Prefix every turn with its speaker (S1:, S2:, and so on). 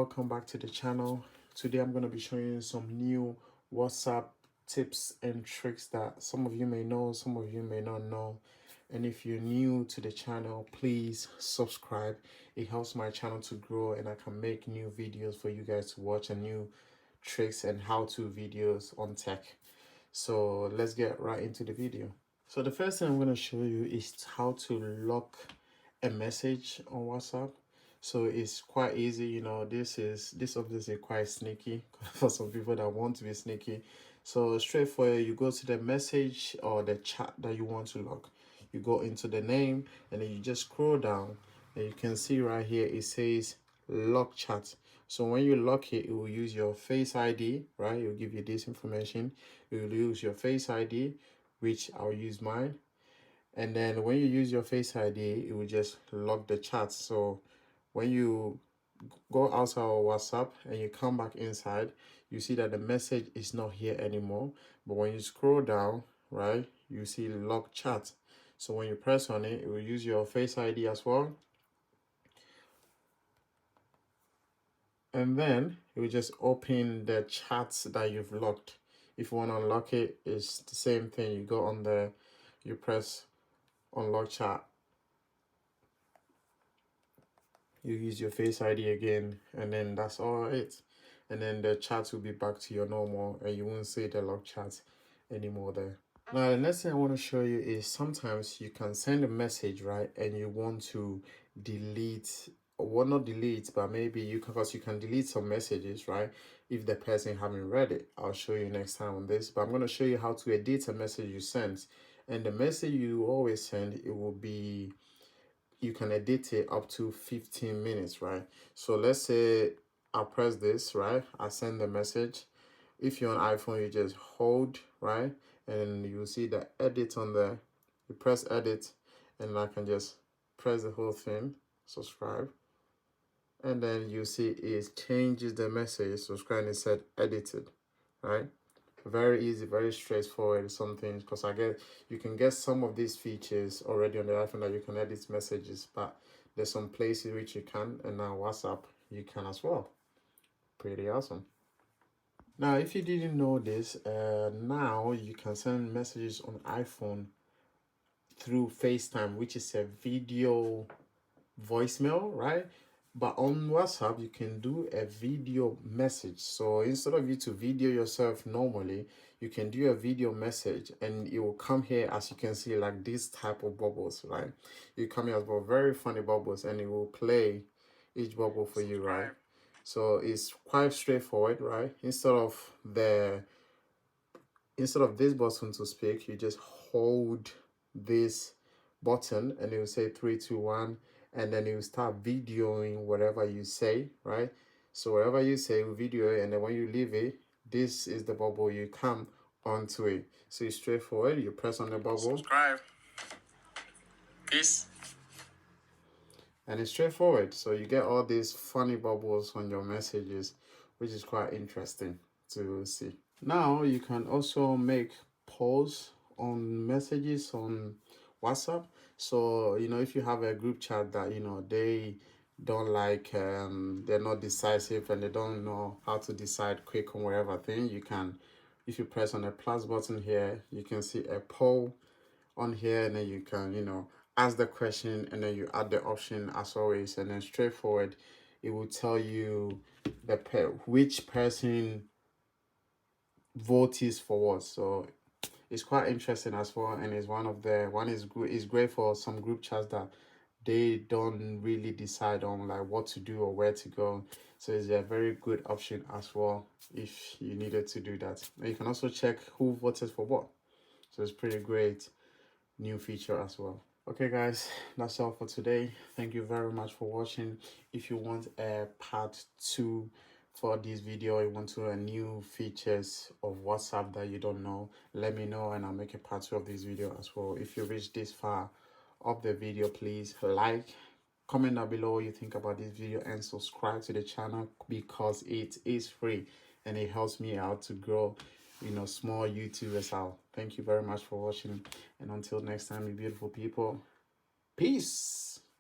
S1: welcome back to the channel. Today I'm going to be showing you some new WhatsApp tips and tricks that some of you may know, some of you may not know. And if you're new to the channel, please subscribe. It helps my channel to grow and I can make new videos for you guys to watch, and new tricks and how-to videos on tech. So let's get right into the video. So the first thing I'm going to show you is how to lock a message on WhatsApp. So it's quite easy, you know. This obviously quite sneaky for some people that want to be sneaky. So straightforward, you go to the message or the chat that you want to lock. You go into the name and then you just scroll down and you can see right here it says lock chat. So when you lock it, it will use your Face ID, right? It will give you this information. It will use your Face ID, which I'll use mine. And then when you use your Face ID, it will just lock the chat. So when you go outside of WhatsApp and you come back inside, you see that the message is not here anymore. But when you scroll down, right, you see lock chat. So when you press on it, it will use your Face ID as well. And then it will just open the chats that you've locked. If you want to unlock it, it's the same thing. You go on there, you press unlock chat. You use your Face ID again, and then that's all it. And then the chat will be back to your normal, and you won't see the lock chat anymore there. Now, the next thing I want to show you is sometimes you can send a message, right, and you want to delete, well, not delete, but maybe you can, because you can delete some messages, right, if the person haven't read it. I'll show you next time on this, but I'm going to show you how to edit a message you sent. And the message you always send, it will be, you can edit it up to 15 minutes, right? So let's say I press this, right? I send the message. If you're on iPhone, you just hold, right? And you'll see the edit on there. You press edit, and I can just press the whole thing, subscribe. And then you see it changes the message, subscribe, and it said edited, right? Very easy, very straightforward. Something, because I get, you can get some of these features already on the iPhone that you can edit messages, but there's some places which you can, and now WhatsApp you can as well. Pretty awesome. Now, if you didn't know this, now you can send messages on iPhone through FaceTime, which is a video voicemail, right? But on WhatsApp, you can do a video message. So instead of you to video yourself normally, you can do a video message, and it will come here, as you can see, like this type of bubbles, right? You come here as well, very funny bubbles, and it will play each bubble for you, right? So it's quite straightforward, right? Instead of this button to speak, you just hold this button and it will say 3, 2, 1, and then it will start videoing whatever you say, right? So whatever you say, will video it, and then when you leave it, this is the bubble, you come onto it. So it's straightforward. You press on the bubble, subscribe, peace, and it's straightforward. So you get all these funny bubbles on your messages, which is quite interesting to see. Now you can also make polls on messages on WhatsApp. So, you know, if you have a group chat that, you know, they don't like, they're not decisive and they don't know how to decide quick on whatever thing, you can, if you press on the plus button here, you can see a poll on here, and then you can, you know, ask the question, and then you add the option as always, and then straightforward, it will tell you which person vote is for what. So it's quite interesting as well, and it's one is great for some group chats that they don't really decide on like what to do or where to go. So it's a very good option as well if you needed to do that. And you can also check who voted for what. So it's pretty great new feature as well. Okay guys, that's all for today. Thank you very much for watching. If you want a part 2 for this video, you want to new features of WhatsApp that you don't know, let me know and I'll make a part 2 of this video as well. If you reached this far of the video, please like, comment down below what you think about this video, and subscribe to the channel because it is free and it helps me out to grow, you know, small YouTubers out. Thank you very much for watching, and until next time, you beautiful people, peace.